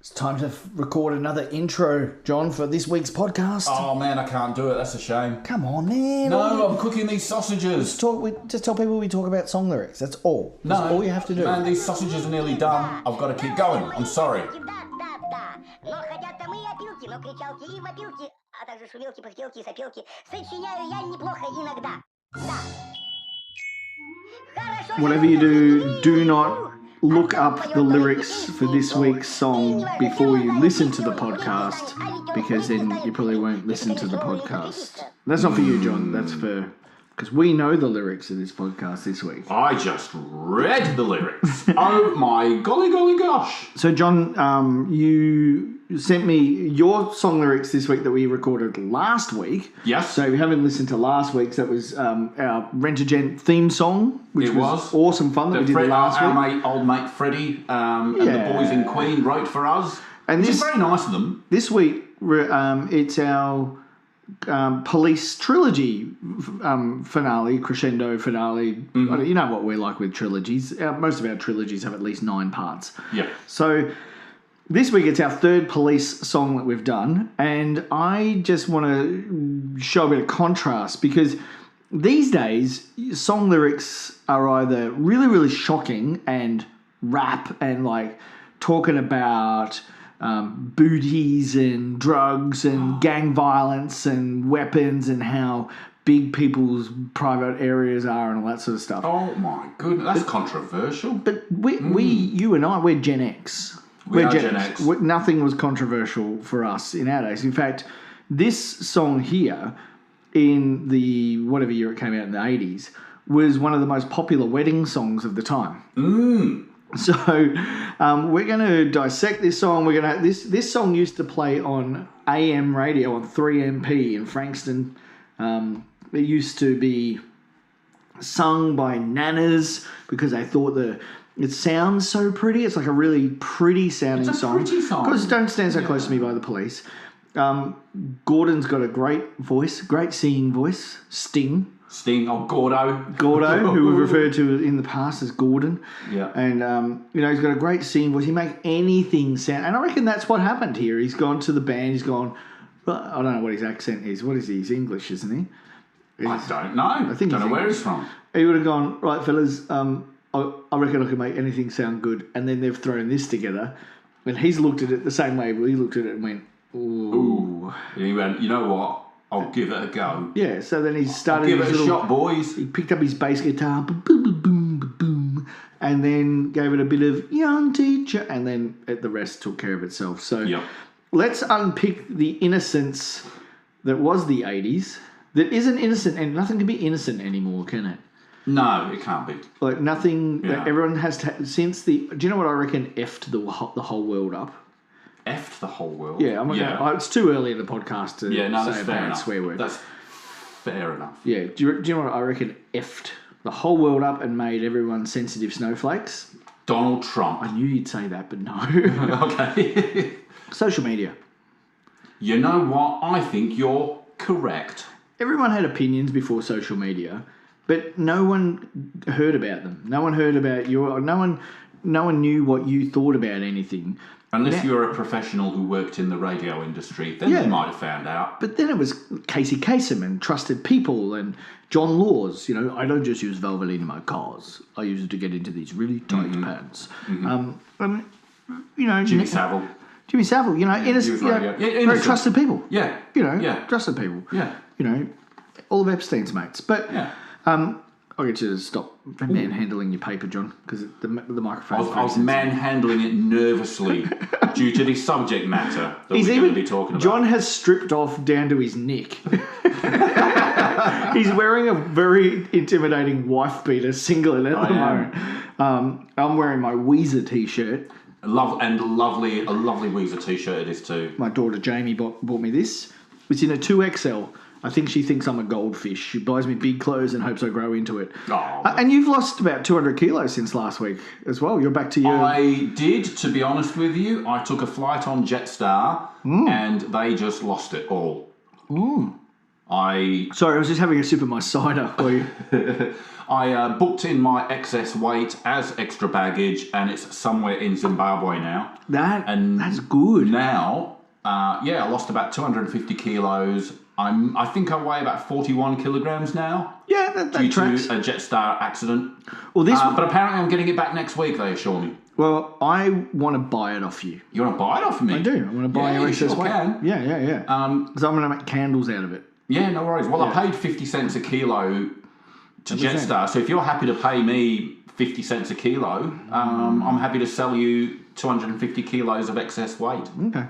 It's time to record another intro, John, for this week's podcast. Oh man, I can't do it. That's a shame. Come on, man. No, I'm cooking these sausages. Just tell people we talk about song lyrics. That's all. That's all you have to do. Man, these sausages are nearly done. I've got to keep going. I'm sorry. Whatever you do, do not look up the lyrics for this week's song before you listen to the podcast, because then you probably won't listen to the podcast. That's not for you, John. That's for... because we know the lyrics of this podcast this week. I just read the lyrics. Oh my golly gosh. So, John, you sent me your song lyrics this week that we recorded last week. Yes. So, if you haven't listened to last week's, that was our Rent-A-Gent theme song, which was awesome fun that we did last week. Our old mate Freddie and the boys in Queen wrote for us. And this is very nice of them. This week, it's our... police trilogy finale, crescendo finale. Mm-hmm. You know what we're like with trilogies. Most of our trilogies have at least 9 parts. Yeah. So this week it's our third police song that we've done, and I just want to show a bit of contrast, because these days song lyrics are either really, really shocking and rap and like talking about booties and drugs and gang violence and weapons and how big people's private areas are and all that sort of stuff. Oh my goodness, that's controversial. But you and I, we're Gen X. We're Gen X. Nothing was controversial for us in our days. In fact, this song here, in the whatever year it came out in the 80s, was one of the most popular wedding songs of the time. So we're going to dissect this song. We're going to this song used to play on AM radio on 3MP in Frankston. It used to be sung by nanas because they thought it sounds so pretty. It's like a really pretty sounding song. It's a pretty song. Because Don't Stand So Close to Me by The Police. Gordon's got a great voice, great singing voice. Sting, Gordo, who we've referred to in the past as Gordon. Yeah. And, he's got a great singing voice. He makes anything sound. And I reckon that's what happened here. He's gone to the band. He's gone, well, I don't know what his accent is. What is he? He's English, isn't he? I don't know. I think don't know where he's from. He would have gone, right, fellas, I reckon I can make anything sound good. And then they've thrown this together. And he's looked at it the same way we looked at it and went, ooh. And he went, you know what? I'll give it a go. Yeah, so then he started... I'll give it a shot, boys. He picked up his bass guitar, boom, boom, boom, boom, boom, and then gave it a bit of young teacher, and then the rest took care of itself. So let's unpick the innocence that was the 80s, that isn't innocent, and nothing can be innocent anymore, can it? No, it can't be. Like nothing that everyone has to... Since the... Do you know what I reckon effed the whole world up? Effed the whole world. Yeah, it's too early in the podcast to say a bad swear word. That's fair enough. Yeah, do you know what I reckon effed the whole world up and made everyone sensitive snowflakes? Donald Trump. I knew you'd say that, but no. Okay. Social media. You know what? I think you're correct. Everyone had opinions before social media, but no one heard about them. No one heard about no one knew what you thought about anything. Unless you were a professional who worked in the radio industry, then you might have found out. But then it was Casey Kasem and Trusted People and John Laws. I don't just use Valvoline in my cars. I use it to get into these really tight pants. Mm-hmm. Jimmy Savile. Innocent, very trusted people. Yeah. Trusted people. Yeah. All of Epstein's mates. But I'll get you to stop manhandling your paper, John, because the microphone. I was manhandling it nervously due to the subject matter that we're going to be talking about. John has stripped off down to his neck. He's wearing a very intimidating wife beater singlet at the moment. I'm wearing my Weezer t-shirt. A lovely Weezer t-shirt it is too. My daughter Jamie bought me this. It's in a 2XL. I think she thinks I'm a goldfish. She buys me big clothes and hopes I grow into it. Oh. And you've lost about 200 kilos since last week as well. You're back to your... I did, to be honest with you. I took a flight on Jetstar and they just lost it all. Sorry, I was just having a sip of my cider for you. I booked in my excess weight as extra baggage, and it's somewhere in Zimbabwe now. That's good. Now, I lost about 250 kilos. I think I weigh about 41 kilograms now. Yeah, that due tracks. to a Jetstar accident. Well, but apparently I'm getting it back next week, they assure me. Well, I want to buy it off you. You want to buy it off me? I do. I want to buy your excess weight. Can. Yeah. Because I'm going to make candles out of it. Yeah, no worries. Well, I paid 50 cents a kilo to Jetstar, so if you're happy to pay me 50 cents a kilo, I'm happy to sell you 250 kilos of excess weight. Okay.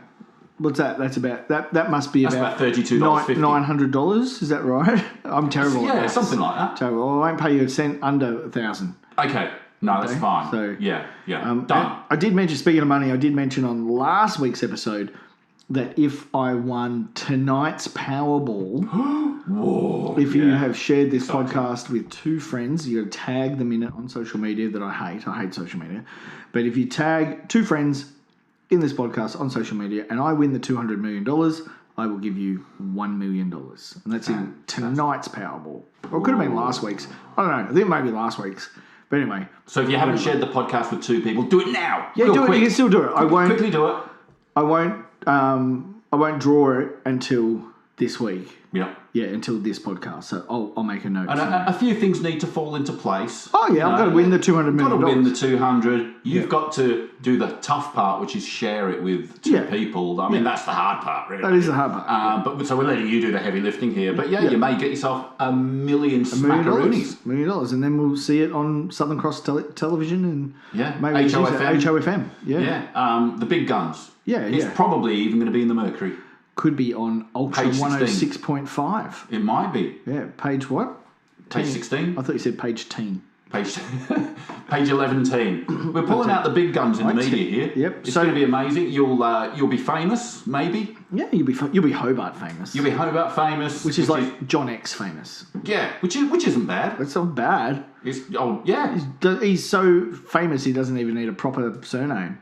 What's that? That's about that must be about $32.50. $900. Is that right? I'm terrible. Yeah, something like that. Terrible. Well, I won't pay you a cent under 1,000. Okay. No, that's fine. So yeah. Done. I did mention, speaking of money, I did mention on last week's episode that if I won tonight's Powerball, if you have shared this podcast with 2 friends, you got to tag them in it on social media that I hate social media, but if you tag 2 friends in this podcast on social media and I win the $200 million, I will give you $1 million. And that's in tonight's Powerball. Or it could have been last week's. I don't know. I think it might be last week's. But anyway. So if you haven't shared the podcast with 2 people, do it now. Yeah, do it. You can still do it. Quickly do it. I won't draw it until this week. Yeah. Yeah, until this podcast. So I'll make a note. And a few things need to fall into place. Oh yeah, I've got to win the $200 million. Got to win the 200. You've got to do the tough part, which is share it with 2 people. I mean, that's the hard part, really. That is the hard part. But so we're letting you do the heavy lifting here. But you may get yourself $1 million smackaroonies. $1 million, and then we'll see it on Southern Cross Television and maybe HOFM. HOFM. Yeah. The big guns. Yeah. It's probably even going to be in the Mercury. Could be on Ultra 106.5. It might be. Yeah, page what? Page 16? I thought you said page 10. Page 11. We're pulling out the big guns in the media here. Yep. It's going to be amazing. You'll be famous, maybe. Yeah, you'll be Hobart famous. You'll be Hobart famous, which is like John X famous. Yeah, which isn't bad. It's not bad. He's so famous he doesn't even need a proper surname.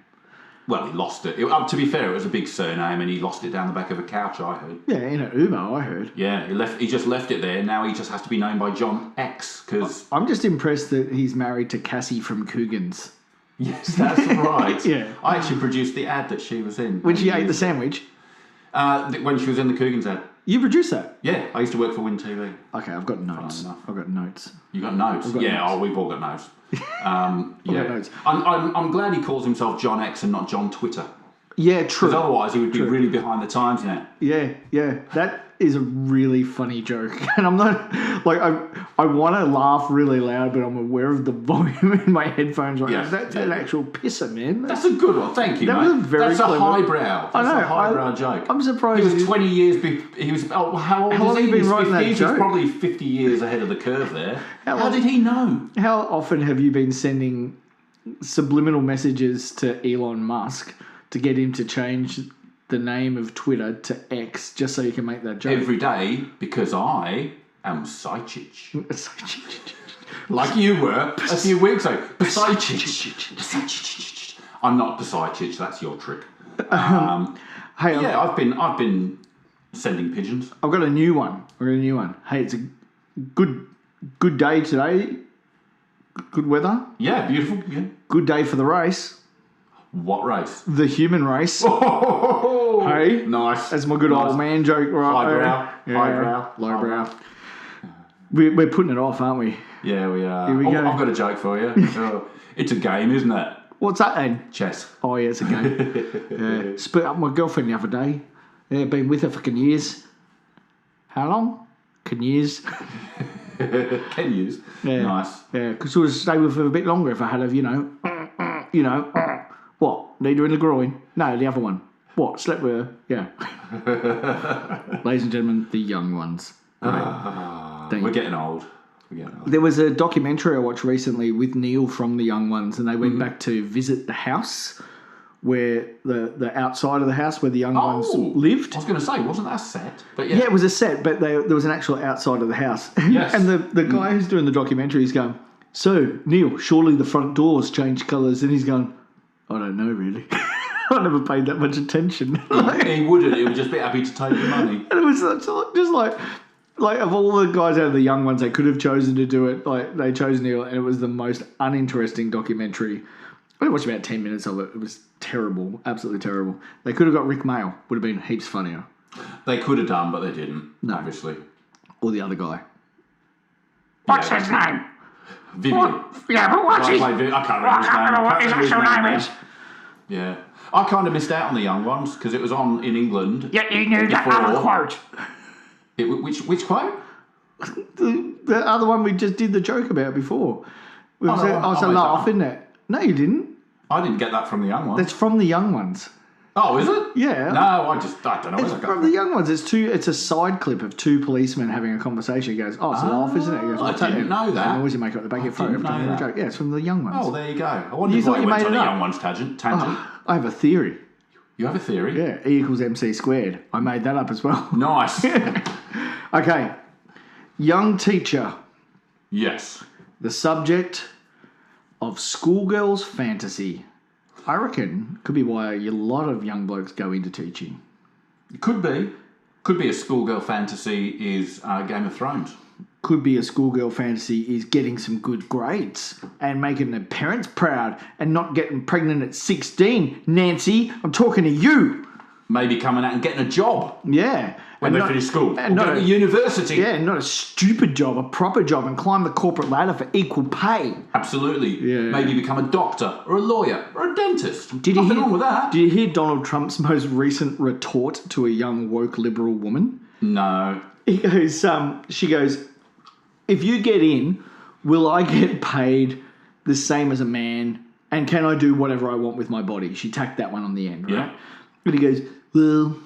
Well, he lost it. To be fair, it was a big surname, and he lost it down the back of a couch, I heard. Yeah, in an Uber, I heard. Yeah, he just left it there. Now he just has to be known by John X, because... I'm just impressed that he's married to Cassie from Coogan's. Yes, that's right. Yeah. I actually produced the ad that she was in. When she ate the sandwich? When she was in the Coogan's ad. You produced that? Yeah, I used to work for Win TV. Okay, I've got notes. You got notes? Notes. We've all got notes. Got notes. I'm glad he calls himself John X and not John Twitter. Yeah, true. Because otherwise he would be really behind the times now. Yeah. That is a really funny joke. And I'm not, like, I want to laugh really loud, but I'm aware of the volume in my headphones right now. That's an actual pisser, man. That's a good one. Thank you, mate. That's a highbrow. That's a highbrow joke. I'm surprised. He was 20 years... how old has he been writing that joke? He was probably 50 years ahead of the curve there. How did he know? How often have you been sending subliminal messages to Elon Musk to get him to change the name of Twitter to X just so you can make that joke? Every day, because I am Psychic. Like you were a few weeks ago. Psychic. I'm not Psychic, that's your trick. I've been sending pigeons. I've got a new one. Hey, it's a good day today. Good weather. Yeah, beautiful. Yeah. Good day for the race. What race? The human race. Oh, hey, nice. That's my good old man joke, right? Highbrow. Lowbrow. We're putting it off, aren't we? Yeah, we are. Here we go. I've got a joke for you. It's a game, isn't it? What's that then? Chess. Oh yeah, it's a game. Split up with my girlfriend the other day. Yeah, been with her for years. How long? Years. Years. Yeah. Nice. Yeah, because I would stay with her a bit longer if I had her, what? Need her in the groin? No, the other one. What? Slept with her? Yeah. Ladies and gentlemen, the young ones. We're getting old. There was a documentary I watched recently with Neil from the Young Ones, and they went back to visit the house where the outside of the house where the Young Ones lived. I was going to say, wasn't that a set? But yeah, it was a set, but there was an actual outside of the house. Yes. And the guy who's doing the documentary is going, so, Neil, surely the front doors change colours. And he's going, I don't know, really. I never paid that much attention. He wouldn't. He would just be happy to take the money. And it was just like, Like, of all the guys out of the young ones, they could have chosen to do it. Like, they chose Neil, and it was the most uninteresting documentary. I only watched about 10 minutes of it. It was terrible. Absolutely terrible. They could have got Rick Mail. Would have been heaps funnier. They could have done, but they didn't, No. obviously. Or the other guy. What's his name? Vivian. Yeah, but what's his... I can't remember his I don't know name. what his Can't remember actual name now. is. Yeah. I kind of missed out on the young ones because it was on in England. Yeah, you knew that Before. other quote. Which quote? The other one we just did the joke about before. I was a laugh, isn't it? No, you didn't. I didn't get that from the young ones. That's from the young ones. Oh, is it? Yeah. No, I don't know It's where that from goes. the young ones. It's a side clip of two policemen having a conversation. He goes, "Oh, it's a laugh, isn't it?" He goes, I "What's that?" didn't know that. And always you make up the back of your phone didn't every time you know have a that. joke. Yeah, it's from the young ones. Oh, there you go. I wondered You thought why you you went made on it the up? young ones tangent. I have a theory. You have a theory? Yeah, E equals MC squared. I made that up as well. Nice. Okay. Young teacher. Yes. The subject of schoolgirls' fantasy. I reckon could be why a lot of young blokes go into teaching. It could be. Could be a schoolgirl fantasy is Game of Thrones. Could be a schoolgirl fantasy is getting some good grades and making their parents proud and not getting pregnant at 16. Nancy, I'm talking to you. Maybe coming out and getting a job Yeah. when they finish school. Or going to university. Yeah, not a stupid job, a proper job, and climb the corporate ladder for equal pay. Absolutely. Yeah. Maybe become a doctor or a lawyer or a dentist. Nothing wrong with that. Did you hear Donald Trump's most recent retort to a young woke liberal woman? No. He goes, she goes, if you get in, will I get paid the same as a man? And can I do whatever I want with my body? She tacked that one on the end, right? Yeah. And he goes, well,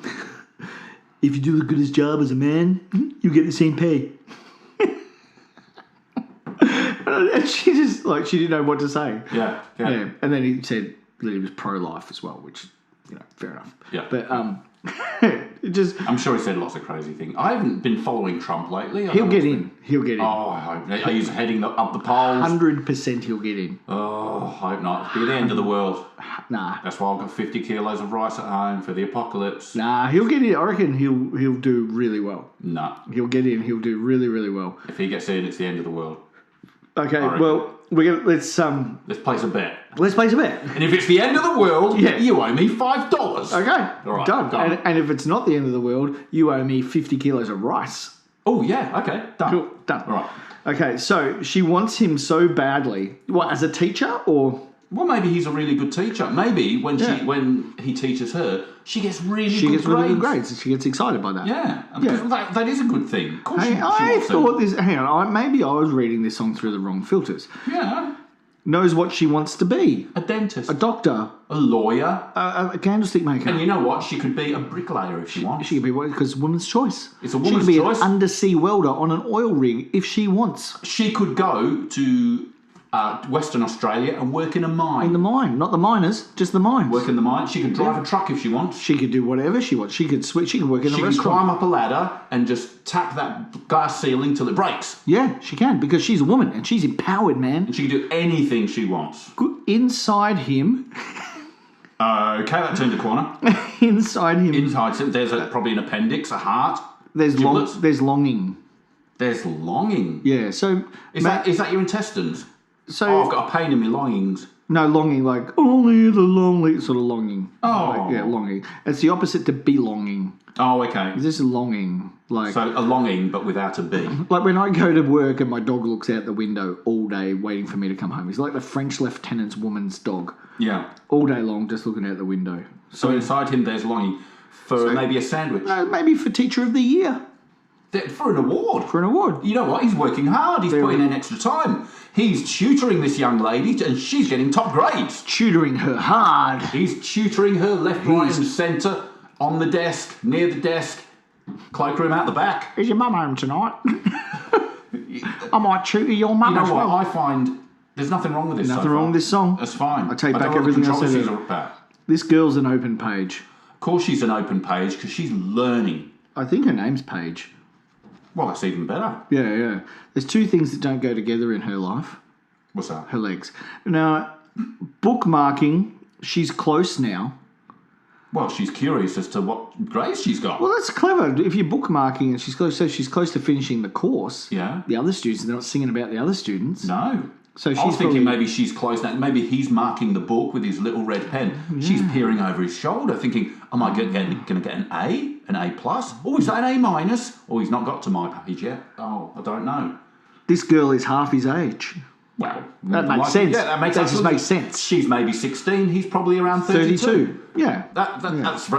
if you do as good a job as a man, you get the same pay. And she just, like, she didn't know what to say. Yeah. Yeah. And then he said that he was pro-life as well, which, fair enough. Yeah. But it just... I'm sure he said lots of crazy things. I haven't been following Trump lately. He'll get in. He'll get in. Oh, I hope. He's heading up the polls. 100% he'll get in. Oh, I hope not. It'll be the end of the world. Nah. That's why I've got 50 kilos of rice at home for the apocalypse. Nah, he'll get in. I reckon he'll do really well. No. He'll get in. He'll do really, really well. If he gets in, it's the end of the world. Okay, reckon. well, let's place a bet. place a bet. And if it's the end of the world, Yeah. you owe me $5. Okay, All right, done. And if it's not the end of the world, you owe me 50 kilos of rice. Oh, yeah. Okay. Done. Cool, done. All right. Okay, so she wants him so badly. What, as a teacher or... Well, maybe he's a really good teacher. Maybe when Yeah. when he teaches her, she gets really She good gets really good grades and she gets excited by that. Yeah. Yeah. That is a good thing. Of course Hey, she I wants to. thought this... Hang on, maybe I was reading this song through the wrong filters. Yeah. Knows what she wants to be. A dentist. A doctor. A lawyer. A candlestick maker. And you know what? She could be a bricklayer if she wants. She could be, because woman's choice. It's a woman's She could be choice. an undersea welder on an oil rig if she wants. She could go to Western Australia and work in a mine. In the mine, not the miners, just the mines. Work in the mine. She could drive a truck if she wants. She could do whatever she wants. She could switch. She could work in She a can restaurant. climb up a ladder and just tap that glass ceiling till it breaks. Yeah, she can, because she's a woman and she's empowered, man. And she can do anything she wants. Inside him, Okay, that turned a corner. inside him, Inside, there's probably an appendix, a heart. there's giblets. there's longing. There's longing. Yeah, so Is that your intestines? so Oh, I've got a pain in my longings. no longing like only the lonely sort of longing. Oh. Like, yeah, longing. It's the opposite to belonging. Oh, okay. This is longing, like. So a longing, but without a B. Like when I go to work and my dog looks out the window all day waiting for me to come home. He's like the French lieutenant's woman's dog. Yeah. All day long just looking out the window. So inside him, there's longing for maybe a sandwich. No, maybe for Teacher of the Year. For an award. For an award. You know what? He's working hard. He's putting in extra time. He's tutoring this young lady and she's getting top grades. Tutoring her hard. He's tutoring her left, right and centre, on the desk, near the desk, cloakroom out the back. Is your mum home tonight? I might tutor your mum You know as what? well. I find there's nothing wrong with this. Nothing wrong with this song. That's fine. I take don't back know what the everything I said controversies there. are about. This girl's an open page. Of course she's an open page because she's learning. I think her name's Paige. Well, that's even better. Yeah. There's two things that don't go together in her life. What's that? Her legs. Now, bookmarking, she's close now. Well, she's curious as to what grades she's got. Well, that's clever. If you're bookmarking and she's close to finishing the course, Yeah. the other students, they're not singing about the other students. No. So I was thinking maybe she's close now. Maybe he's marking the book with his little red pen. She's peering over his shoulder, thinking, "Am I going to get an A, an A plus? Oh, is that an A minus? Oh, he's not got to my page yet. Oh, I don't know." This girl is half his age. Well, That makes sense. Yeah, that just absolute- makes sense. She's maybe 16. He's probably around 32. Yeah. That's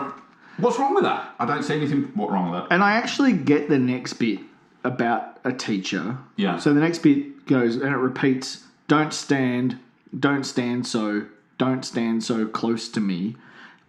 what's wrong with that? I don't see anything. What's wrong with that? And I actually get the next bit about a teacher. Yeah. So the next bit goes and it repeats, don't stand so close to me.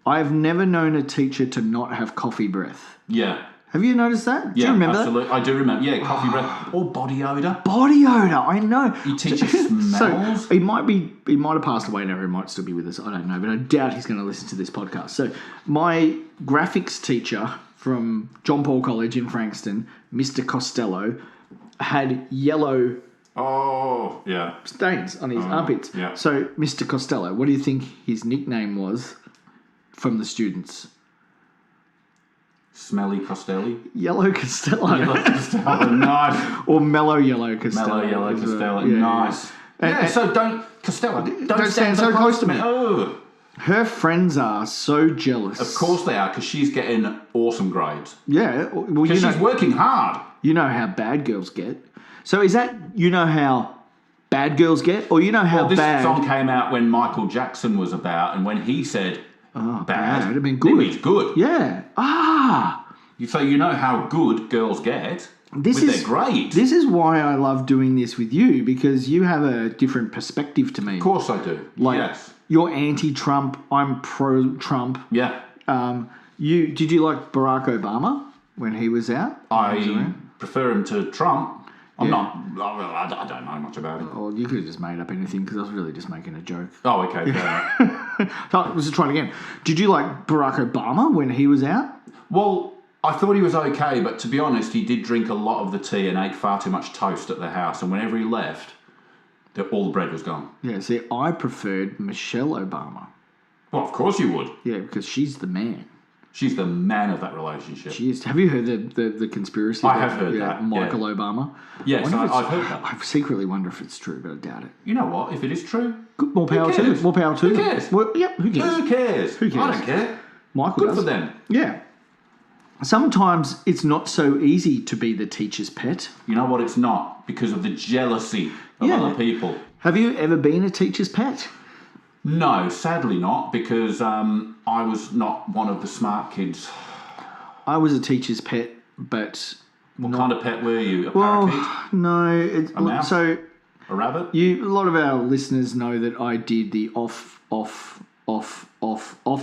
I've never known a teacher to not have coffee breath. Yeah. Have you noticed that? Do you remember absolutely. I do remember. Yeah, coffee breath or body odor. Body odor, I know. You teacher smells. So he might have passed away now, he might still be with us, I don't know, but I doubt he's going to listen to this podcast. So my graphics teacher from John Paul College in Frankston, Mr. Costello, had yellow Oh, yeah. stains on his armpits. yeah. So Mr. Costello, what do you think his nickname was from the students? Smelly Costelli. Yellow Costello. Yellow Costello. Nice. Or mellow yellow Costello. Mellow yellow is a- Costello. yeah, Nice. And- So don't stand so close to me. Oh. Her friends are so jealous. Of course they are, because she's getting awesome grades. Yeah. Well, Because she's working hard. you know how bad girls get. So is that, you know how bad girls get? Or you know how This bad... song came out when Michael Jackson was about, and when he said bad, it'd have been good. it means good. Yeah. So you know how good girls get This with is their grades. This is why I love doing this with you, because you have a different perspective to me. Of course I do. Like, yes. you're anti-Trump, I'm pro-Trump. Yeah. Did you like Barack Obama when he was out? I prefer him to Trump. I don't know much about him. Well, you could have just made up anything because I was really just making a joke. Oh, okay. Fair enough. So let's just try it again. Did you like Barack Obama when he was out? Well, I thought he was okay, but to be honest, he did drink a lot of the tea and ate far too much toast at the house. And whenever he left, all the bread was gone. Yeah, see, I preferred Michelle Obama. Well, of course you would. Yeah, because she's the man. She's the man of that relationship. She is. Have you heard the conspiracy? I have heard that, Michael yeah. Obama. Yes, Wonder if I've heard that. I secretly wonder if it's true, but I doubt it. You know what? If it is true, Good, more power to cares? them. More power to Who them. cares? Well, yeah, who cares? who cares? Who cares? I don't care. Michael Good does. for them. Yeah. Sometimes it's not so easy to be the teacher's pet. You know what? It's not because of the jealousy of Yeah. other people. Have you ever been a teacher's pet? No, sadly not, because I was not one of the smart kids. I was a teacher's pet, but What kind of pet were you? A well, parakeet? no. mouse? So A rabbit? a lot of our listeners know that I did the off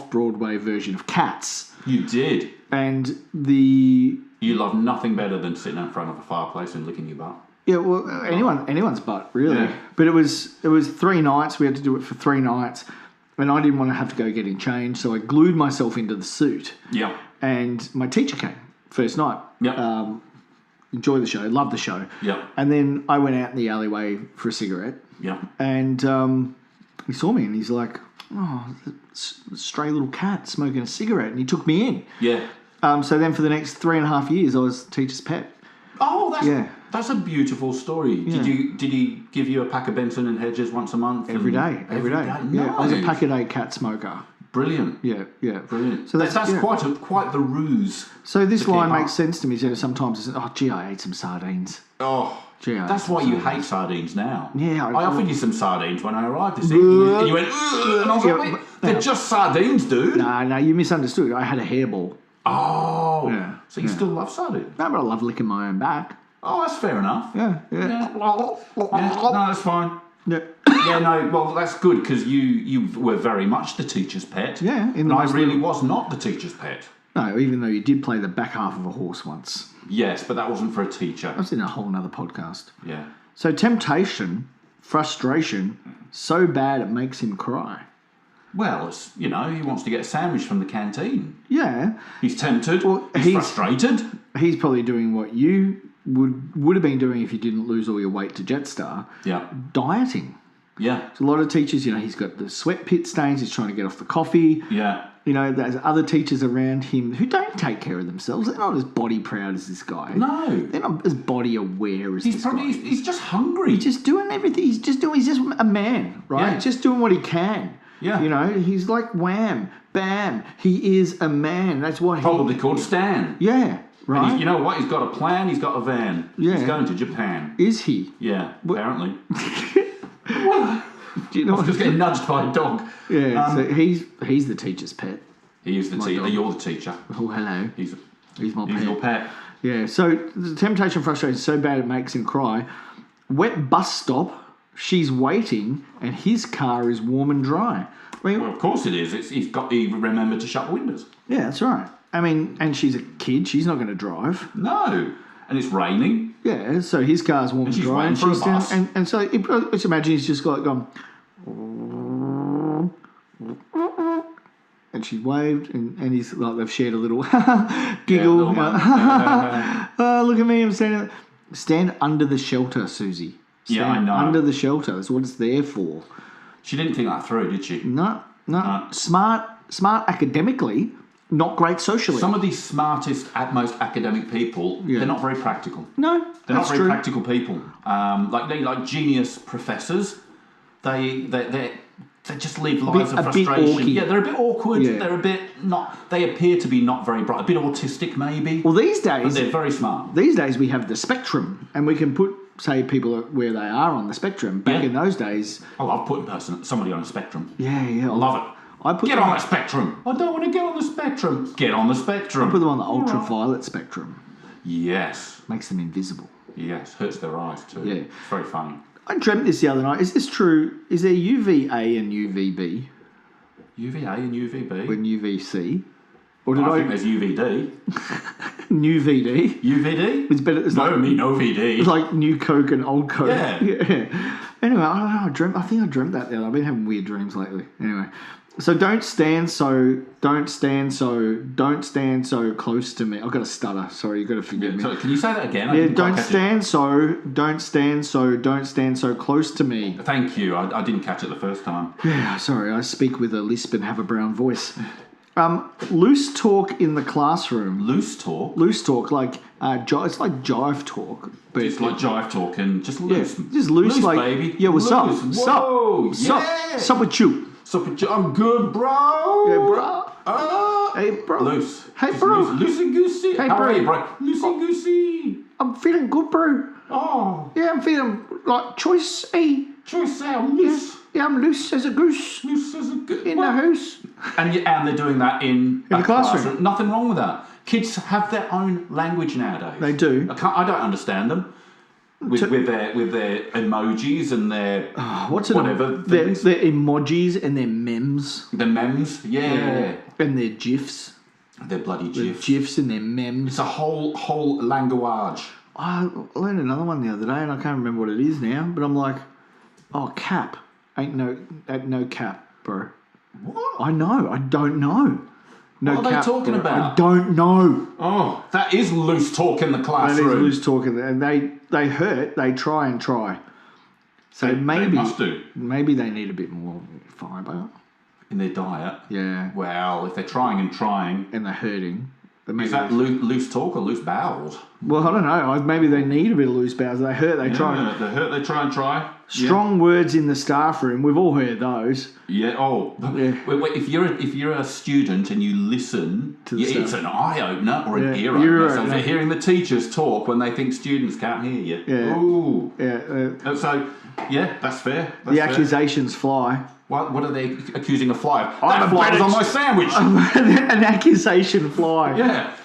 Broadway version of Cats, You did. and the You love nothing better than sitting in front of a fireplace and licking your butt. yeah, well, anyone's butt really. Yeah. But it was 3 nights. We had to do it for 3 nights, and I didn't want to have to go getting changed, so I glued myself into the suit. Yeah. And my teacher came first night. Yeah. Enjoyed the show, loved the show. Yeah. And then I went out in the alleyway for a cigarette, Yeah. and he saw me, and he's like, "Oh, stray little cat smoking a cigarette," and he took me in. Yeah. So then for the next 3.5 years, I was teacher's pet. Oh, Yeah. that's a beautiful story. Yeah. Did he give you a pack of Benson and Hedges once a month? Every day. Yeah, I was a Nice. pack-a-day cat smoker. Brilliant. Yeah. Brilliant. So that's yeah. quite the ruse. So this to line keep makes up. sense to me. So sometimes it's, oh, gee, I ate some sardines. Oh, Gee, I that's ate why some you sardines. hate sardines now. Yeah, I offered you some sardines when I arrived this evening, and you went, "Ugh," and I was Yeah, like, "Wait, they're just sardines, dude." No, you misunderstood. I had a hairball. Oh, Yeah, so you still love sardines? No, but I love licking my own back. Oh, that's fair enough. Yeah. Yeah, no, that's fine. Yeah. Yeah, no, well, that's good because you were very much the teacher's pet. Yeah, in and the I most really little- was not the teacher's pet. No, even though you did play the back half of a horse once. Yes, but that wasn't for a teacher. That's in a whole nother podcast. Yeah. So temptation, frustration, so bad it makes him cry. Well, it's, he wants to get a sandwich from the canteen. Yeah. He's tempted. Well, he's frustrated. He's probably doing what you would have been doing if you didn't lose all your weight to Jetstar. Yeah. Dieting. Yeah. So a lot of teachers, he's got the sweat pit stains. He's trying to get off the coffee. Yeah. You know, there's other teachers around him who don't take care of themselves. They're not as body proud as this guy. No. They're not as body aware as this guy. He's just hungry. He's just doing everything. He's just a man, right? Yeah. Just doing what he can. Yeah. You know, he's like wham, bam. He is a man. That's what Probably called Stan. Yeah, right. And you know what? He's got a plan. He's got a van. Yeah. He's going to Japan. Is he? Yeah, apparently. Do you know I was just getting nudged by a dog. Yeah, so he's the teacher's pet. He is the teacher. dog. You're the teacher. Oh, hello. He's my pet. your pet. Yeah, so the temptation frustration is so bad it makes him cry. Wet bus stop, she's waiting, and his car is warm and dry. I mean, Well, of course it is. He remembered to shut the windows. yeah, that's right. I mean, and she's a kid, she's not going to drive. No. And it's raining. Yeah, so his car's warm and she's dry, waiting for a bus. and so let's imagine he's just like gone, and she waved, and he's like they've shared a little giggle. little moment. Oh, look at me! I'm standing. Stand under the shelter, Susie. Yeah, Stand I know. Under the shelter. That's what it's there for. She didn't think that through, did she? No. Smart academically, not great socially. Some of the smartest, most academic people, Yeah. they're not very practical. No, They're that's not very true. practical people. Like genius professors. They just live lives of a bit frustration. awky. Yeah, they're a bit awkward. Yeah. They're a bit not. They appear to be not very bright. A bit autistic, maybe. Well, these But days, they're very smart. we have the spectrum, and we can put, say, people where they are on the spectrum. Back Yeah. in those days, I love putting somebody on a spectrum. yeah, I love it. I put Get them on the spectrum. I don't want to get on the spectrum. Get on the spectrum. I put them on the All right. ultraviolet spectrum. Yes. Makes them invisible. Yes. Hurts their eyes too. Yeah. It's very funny. I dreamt this the other night. Is this true? Is there UVA and UVB UVA and UVB. when UVC? Or did I I think there's UVD. new VD? UVD? It's better. It's No, like, me no VD. it's like new Coke and old Coke. Yeah. Anyway, I don't know. I think I dreamt that the other. I've been having weird dreams lately. Anyway, so don't stand so close to me. I've got a stutter. Sorry, you've got to forgive me. So can you say that again? I Yeah, didn't quite don't catch it. stand so close to me. Thank you. I didn't catch it the first time. Yeah, sorry, I speak with a lisp and have a brown voice. Loose talk in the classroom. Loose talk. Loose talk, like it's like jive talk, but It's like jive talk and just loose. just loose, like baby. yeah, what's up? Loose. Sup? Whoa, Sup? yeah. Sup with you? Sup with you? I'm good, bro. Yeah, bro. Hey, bro. Loose. Hey, Just bro. Loosey goosey. Hey, How bro. are you, bro? Loosey goosey. I'm feeling good, bro. Oh, Yeah, I'm feeling like choice. Hey, choice sound loose. yeah, I'm loose as a goose Loose as a good. in the house. And they're doing that in the classroom. Nothing wrong with that. Kids have their own language nowadays. They do. I don't understand them. With their emojis and their What's it? whatever Their things. emojis and their memes The memes, yeah. and their gifs. Their bloody Their gifs. gifs and their memes. It's a whole language. I learned another one the other day, and I can't remember what it is now. But I'm like, oh, cap ain't no cap, bro. What? I know. I don't know. No What are they cap, talking bro. about? I don't know. Oh, that is loose talk in the That is classroom. loose talking, and they hurt. They try. So They maybe must do. Maybe they need a bit more fibre. In their diet. Yeah, Well, if they're trying, and they're hurting. Then maybe is that loose talk or loose bowels? well, I don't know. Maybe they need a bit of loose bowels. They hurt. They try. Yeah, they hurt, they try and try. Strong words in the staff room. We've all heard those. Yeah. Oh. Yeah. Wait, if you're a student and you listen, To the it's stuff. an eye opener or an Yeah, ear ear opener. So if opener. you're hearing the teachers talk when they think students can't hear you. Yeah. Ooh. Yeah. So yeah, that's fair. That's The fair. accusations fly. What are they accusing a fly of? I'm That a fly was on my British- sandwich. An accusation fly. Yeah.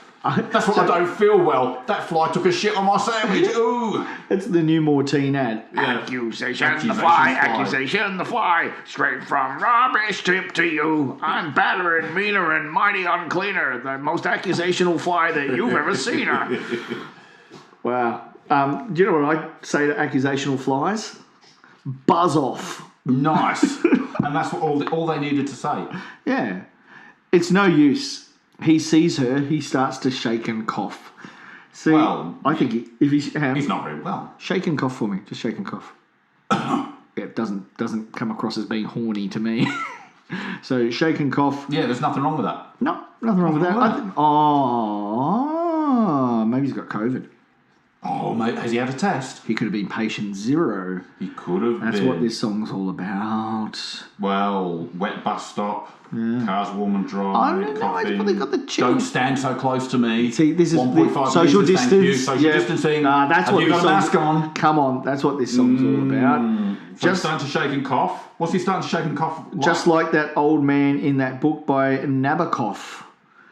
That's what I don't feel well. That fly took a shit on my sandwich. Ooh. That's the new Mortine ad. Yeah. Accusation, the fly, accusation, the fly. Straight from rubbish tip to you. I'm badder and meaner and mighty uncleaner. The most accusational fly that you've ever seen. Wow. Do you know what I say to accusational flies? Buzz off. Nice. And that's what all they needed to say. Yeah. It's no use. He sees her, he starts to shake and cough. See, Well, I think if he's not very well. shake and cough for me, just shake and cough. Yeah, it doesn't come across as being horny to me. So shake and cough. Yeah, there's nothing wrong with that. No, nothing wrong with that. Maybe he's got COVID. Oh, mate, has he had a test? He could have been patient 0. He could have That's been. what this song's all about. Well, wet bus stop, cars warm and dry, I don't know, coughing. it's probably got the chin. Don't stand so close to me. See, this is 1.5 social metres, distance. thank you. Social distancing. That's Have what you this got a mask song's- on? Come on, that's what this song's all about. So he's starting to shake and cough. What's he starting to shake and cough? Just like that old man in that book by Nabokov.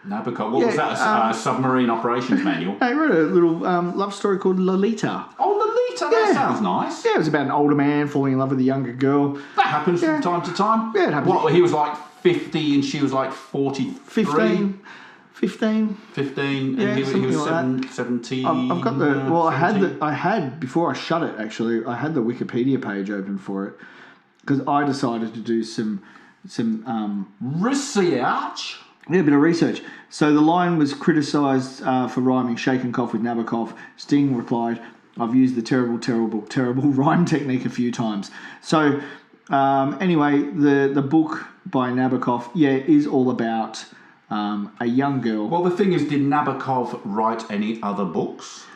Nabokov. What was that? A submarine operations manual? He wrote a little love story called Lolita. Oh, Lolita. That sounds nice. Yeah, it was about an older man falling in love with a younger girl. That happens from time to time. Yeah, it happens. What, he was like 50 and she was like 43? 15. 15, Yeah, and he something was like that. 17. I've got the I had before I shut it. Actually, I had the Wikipedia page open for it because I decided to do some research. Yeah, a bit of research. So the line was criticised for rhyming shake and cough with Nabokov. Sting replied, "I've used the terrible rhyme technique a few times." So anyway, the book by Nabokov, is all about a young girl. Well, the thing is, did Nabokov write any other books?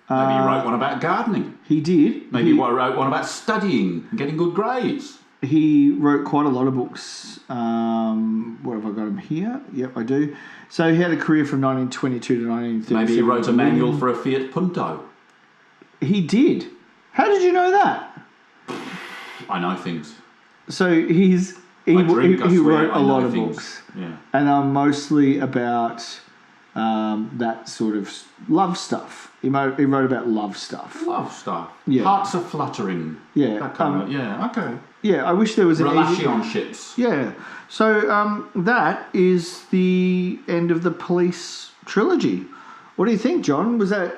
Maybe he wrote one about gardening. He did. Maybe he wrote one about studying and getting good grades. He wrote quite a lot of books. What have I got him here? Yep, I do. So he had a career from 1922 to 1937. Maybe he wrote a manual for a Fiat Punto. He did. How did you know that? I know things. So he wrote a lot of books. Yeah. And are mostly about that sort of love stuff. He wrote about love stuff. Love stuff. Yeah. Hearts are fluttering. Yeah. That kind of, yeah, okay. Yeah, I wish there was an relationships. Yeah. So that is the end of the Police trilogy. What do you think, John? Was that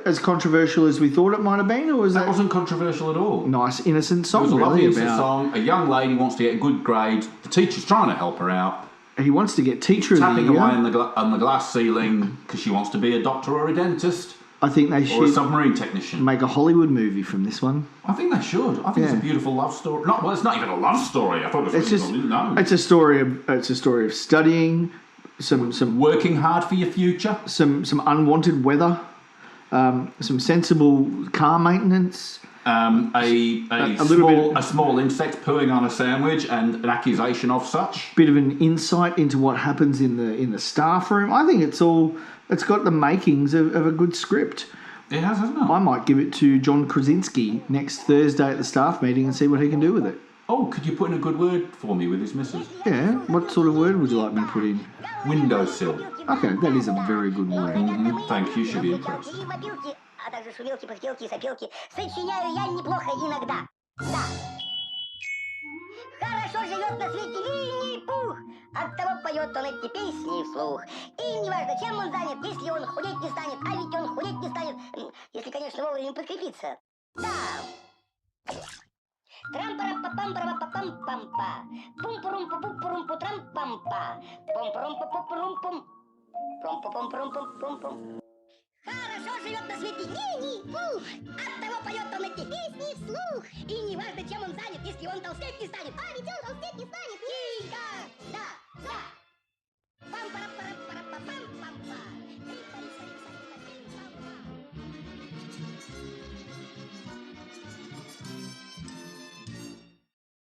as controversial as we thought it might have been, or was that wasn't controversial at all? Nice, innocent song? It was a lovely really innocent song. A young lady wants to get good grades. The teacher's trying to help her out. He wants to get teacher of the year. Tapping away on the glass ceiling because she wants to be a doctor or a dentist. I think they or should a submarine technician. Make a Hollywood movie from this one. I think they should. I think it's a beautiful love story. Well, it's not even a love story. I thought it was It's a story of studying, some working hard for your future, some unwanted weather, some sensible car maintenance. A small insect pooing on a sandwich and an accusation of such. Bit of an insight into what happens in the staff room. I think it's got the makings of a good script. It has, hasn't it? I might give it to John Krasinski next Thursday at the staff meeting and see what he can do with it. Oh, could you put in a good word for me with his missus? Yeah, what sort of word would you like me to put in? Windowsill. Okay, that is a very good word. Thank you, she'll be impressed. А также шумелки, пыхтелки, сопелки сочиняю я неплохо иногда. Да. Хорошо живет на свете Винни-Пух. Оттого поет он эти песни вслух. И неважно, чем он занят, если он худеть не станет, а ведь он худеть не станет, если, конечно, вовремя подкрепиться. Да. Трам-парам-па-пам-парам-па-пам-пам-па. Пум-пурум-пу-пум-пурум-пу-трам-пам-па. Пум-пурум-пу-пу-пурум-пум. Пум-пу-пум-пурум-пум-пум. Хорошо живет на свете Винни-Пух. Оттого поет он эти песни вслух. И неважно, чем он занят, если он толстеть не станет, а ведь он